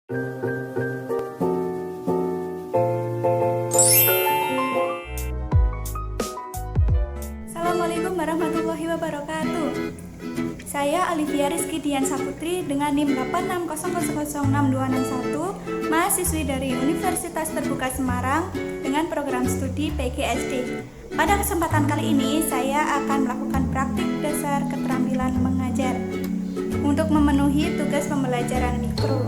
Assalamualaikum warahmatullahi wabarakatuh. Saya Olivia Rizky Dian Saputri dengan NIM 8600066261, mahasiswi dari Universitas Terbuka Semarang dengan program studi PGSD. Pada kesempatan kali ini saya akan melakukan praktik dasar keterampilan mengajar untuk memenuhi tugas pembelajaran mikro.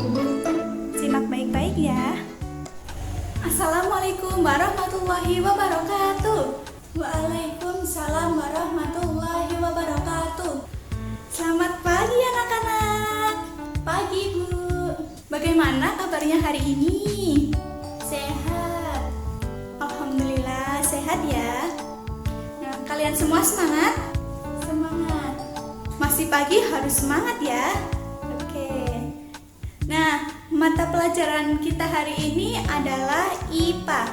Simak baik-baik ya. Assalamualaikum warahmatullahi wabarakatuh. Waalaikumsalam warahmatullahi wabarakatuh. Selamat pagi anak-anak. Pagi Bu. Bagaimana kabarnya hari ini? Sehat. Alhamdulillah sehat ya. Nah, kalian semua semangat? Semangat. Masih pagi harus semangat ya. Oke. Nah, mata pelajaran kita hari ini adalah IPA.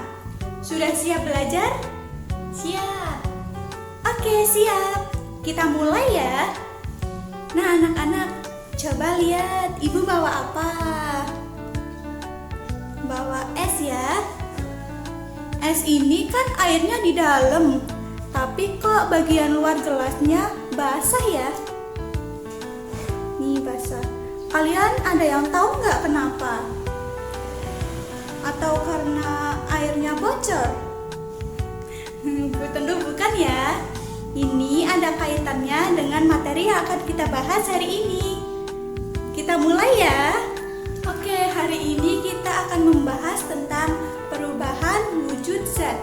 Sudah siap belajar? Siap. Oke, siap. Kita mulai ya. Nah, anak-anak, coba lihat Ibu bawa apa? Bawa es ya. Es ini kan airnya di dalam, tapi kok bagian luar gelasnya basah ya? Nih basah. Kalian ada yang tahu nggak kenapa? Atau karena airnya bocor? Tentu bukan ya. Ini ada kaitannya dengan materi yang akan kita bahas hari ini. Kita mulai ya. Oke, hari ini kita akan membahas tentang perubahan wujud zat.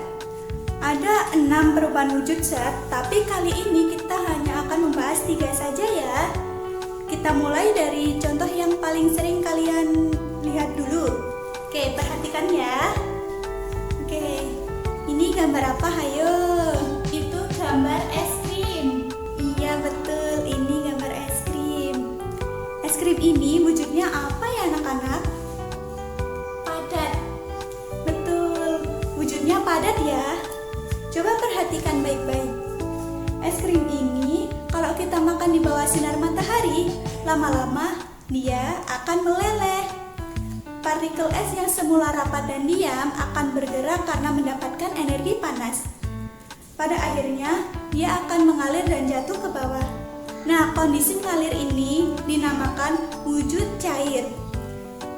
Ada 6 perubahan wujud zat, tapi kali ini kita hanya akan membahas 3 saja ya. Kita mulai dari contoh yang paling sering kalian lihat dulu. Oke, perhatikan ya. Oke, ini gambar apa? Hayo. Itu gambar es krim. Iya betul, ini gambar es krim. Es krim ini wujudnya apa ya anak-anak? Padat. Betul, wujudnya padat ya. Coba perhatikan baik-baik. Es krim ini kalau kita makan di bawah sinar matahari, lama-lama dia akan meleleh. Partikel es yang semula rapat dan diam akan bergerak karena mendapatkan energi panas. Pada akhirnya, dia akan mengalir dan jatuh ke bawah. Nah, kondisi mengalir ini dinamakan wujud cair.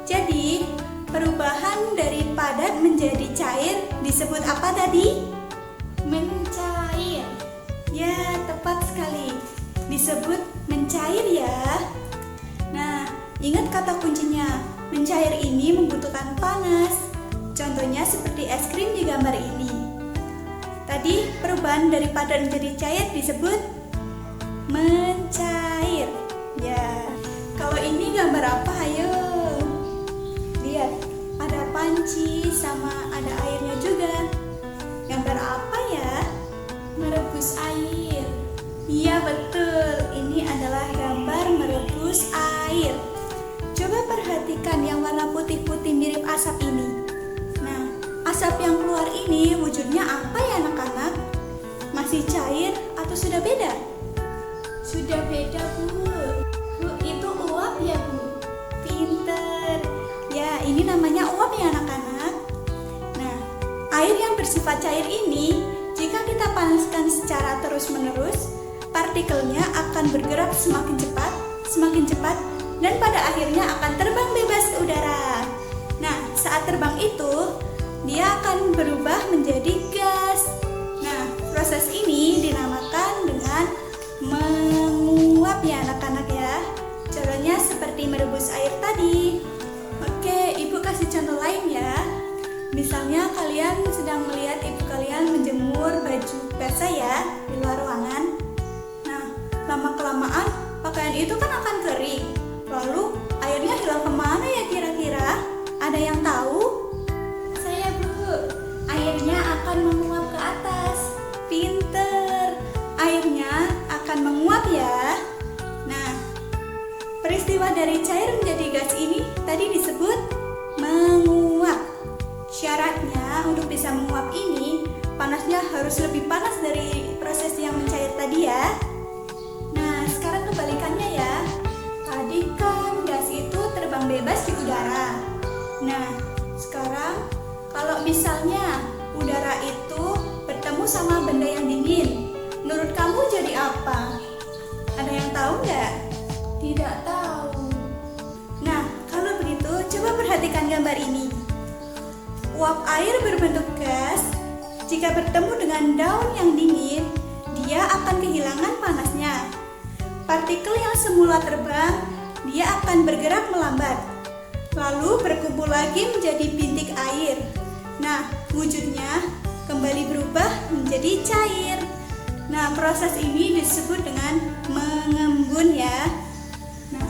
Jadi, perubahan dari padat menjadi cair disebut apa tadi? Mencair. Ya, tepat sekali. Disebut mencair ya. Nah, ingat kata kuncinya. Mencair ini membutuhkan panas. Contohnya seperti es krim di gambar ini. Tadi perubahan dari padat menjadi cair disebut mencair. Ya. Kalau ini gambar apa? Ayo. Lihat, ada panci sama ada airnya juga. Gambar apa ya? Merebus air. Iya betul. Ini adalah gambar merebus air. Coba perhatikan yang warna putih-putih mirip asap ini. Nah, asap yang keluar ini wujudnya apa ya anak-anak? Masih cair atau sudah beda? Sudah beda Bu. Bu, itu uap ya Bu? Pinter. Ya, ini namanya uap ya anak-anak. Nah, air yang bersifat cair ini, jika kita panaskan secara terus-menerus, partikelnya akan bergerak semakin cepat, dan pada akhirnya akan terbang bebas ke udara. Nah, saat terbang itu, dia akan berubah menjadi gas. Nah, proses ini dinamakan dengan menguap ya anak-anak ya. Contohnya seperti merebus air tadi. Oke, Ibu kasih contoh lain ya. Misalnya kalian sedang melihat ibu kalian menjemur baju basah ya di luar ruangan. Nah, lama-kelamaan pakaian itu kan akan kering. Lalu airnya hilang kemana ya kira-kira? Ada yang tahu? Saya Bu, airnya akan menguap ke atas. Pinter, airnya akan menguap ya. Nah, peristiwa dari cair menjadi gas ini tadi disebut menguap. Syaratnya untuk bisa menguap ini, panasnya harus lebih panas dari proses yang mencair tadi ya. Nah, sekarang kebalikannya ya. Tadi kan gas itu terbang bebas di udara. benda yang dingin. Menurut kamu jadi apa? Ada yang tahu nggak? Tidak tahu. Nah, kalau begitu coba perhatikan gambar ini. Uap air berbentuk gas. Jika bertemu dengan daun yang dingin, dia akan kehilangan panasnya. Partikel yang semula terbang, dia akan bergerak melambat, lalu berkumpul lagi menjadi bintik air. Nah, wujudnya kembali berubah menjadi cair. Nah, proses ini disebut dengan mengembun ya. Nah,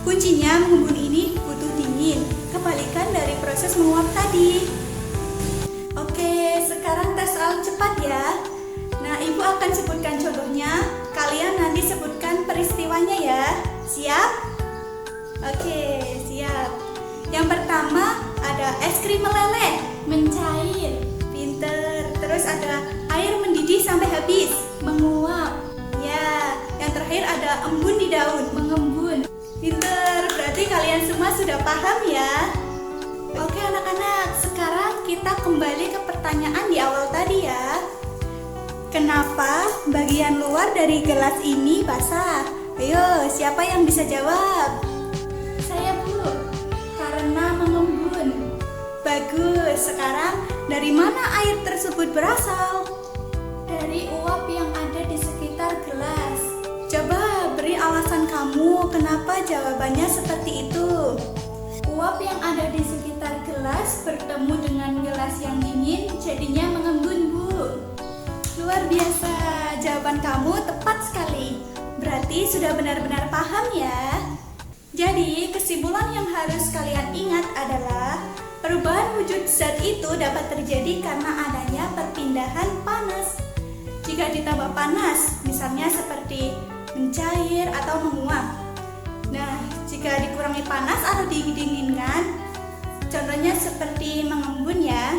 kuncinya mengembun ini butuh dingin, kebalikan dari proses menguap tadi. Oke, sekarang tes soal cepat ya. Nah, Ibu akan sebutkan contohnya, kalian nanti sebutkan peristiwanya ya. Siap? Oke, siap. Yang pertama ada es krim meleleh, Mencair. pinter. Terus ada air mendidih sampai habis, Menguap. ya. Yang terakhir ada embun di daun, Mengembun. pinter. Berarti kalian semua sudah paham ya. Oke anak-anak, sekarang kita kembali ke pertanyaan di awal tadi ya. Kenapa bagian luar dari gelas ini basah? Ayo, siapa yang bisa jawab? Saya, Bu. Karena mengembun. Bagus, sekarang dari mana air tersebut berasal? Dari uap yang ada di sekitar gelas. Coba beri alasan kamu kenapa jawabannya seperti itu. Uap yang ada di sekitar gelas bertemu dengan gelas yang dingin, jadinya mengembun, Bu. Luar biasa, jawaban kamu tepat sekali. Berarti sudah benar-benar paham ya. Jadi, kesimpulan yang harus kalian ingat adalah perubahan wujud zat itu dapat terjadi karena adanya perpindahan panas. Jika ditambah panas, misalnya seperti mencair atau menguap. Nah, jika dikurangi panas atau didinginkan, contohnya seperti mengembun ya.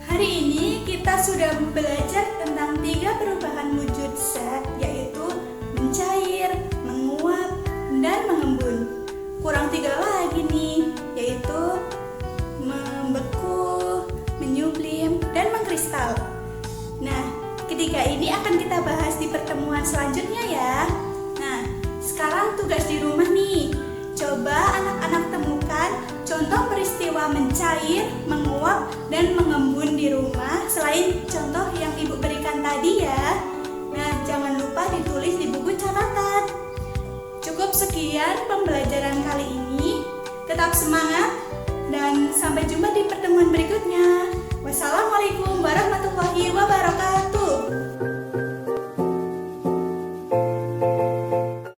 Hari ini kita sudah belajar tentang 3 perubahan wujud zat, yaitu mencair, menguap, dan mengembun. Kurang 3 lagi nih, yaitu membeku, menyublim, dan mengkristal. Nah, ketiga ini akan kita bahas di pertemuan selanjutnya ya. Nah, sekarang tugas di rumah nih. Coba anak-anak temukan contoh peristiwa mencair, menguap, dan mengembun di rumah selain contoh yang Ibu berikan tadi ya. Nah, jangan lupa ditulis di buku catatan. Cukup sekian pembelajaran kali ini. Tetap semangat dan sampai jumpa di pertemuan berikutnya.